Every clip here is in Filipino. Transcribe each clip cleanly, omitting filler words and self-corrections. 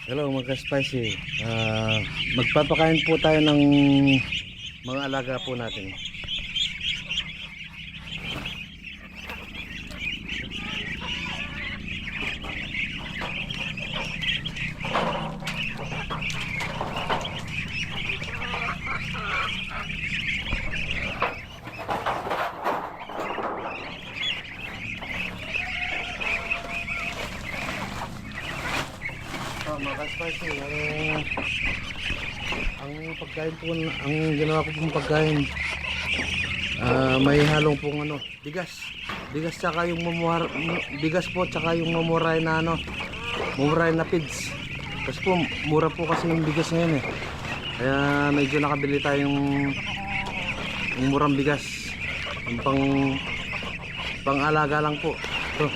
Hello mga spicy. Magpapakain po tayo ng mga alaga po natin. Mga spicy, ang pagkain po, ang ginawa ko pong pagkain, may halong pong bigas tsaka yung bigas po tsaka yung mamuray na mamuray na pids. Kasi po mura po kasi yung bigas ngayon kaya medyo nakabili tayong yung murang bigas, yung pang alaga lang po. So,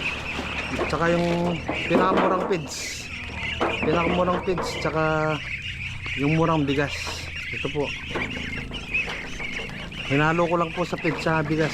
tsaka yung pinakamurang pids tsaka yung murang bigas. Ito po, hinalo ko lang po sa pids sa bigas.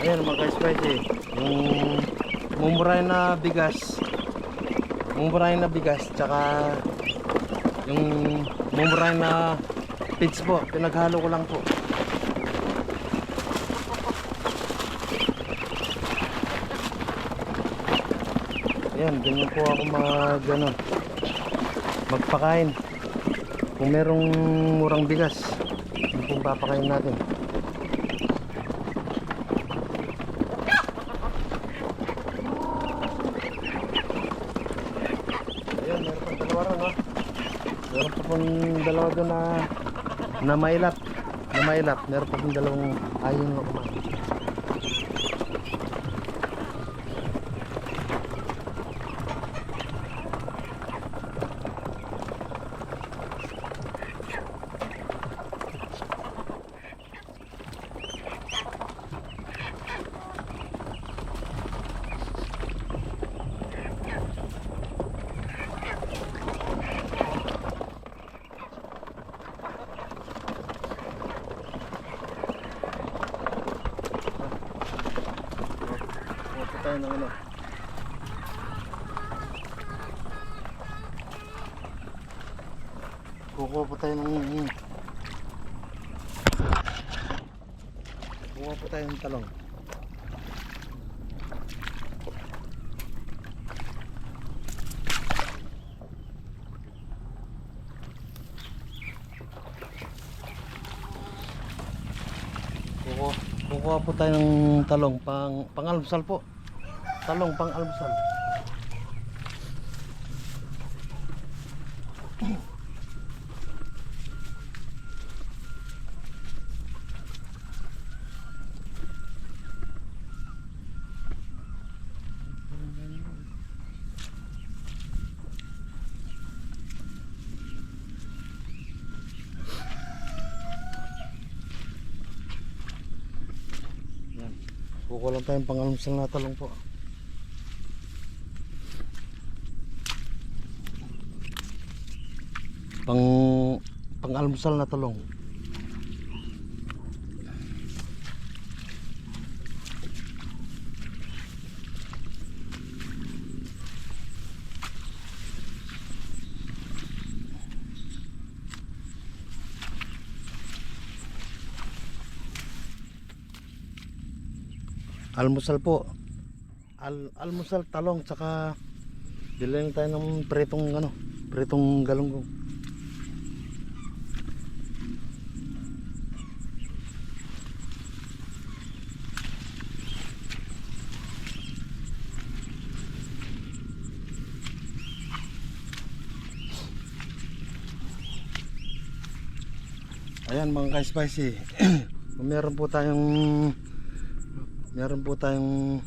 Ayan mga spicy, yung mumuray na bigas tsaka yung mumuray na pids po, pinaghalo ko lang po. Ayan, ganyan po ako magpakain. Kung merong murang bigas, yun pong papakain natin. Meron pa pong dalawa doon na mailap. Meron pa pong dalawang ayaw na kumain. Tayo ng kukuha po tayo ng talong. Kukuha po tayo ng talong pang-almusal po. Talong pang-almusal. Kukuha lang tayong pang-almusal na talong po. Pang-almusal na talong. Almusal po. Almusal talong tsaka bilhin tayo ng pretong galunggong. Ayan mga ka-spicy. Meron po tayong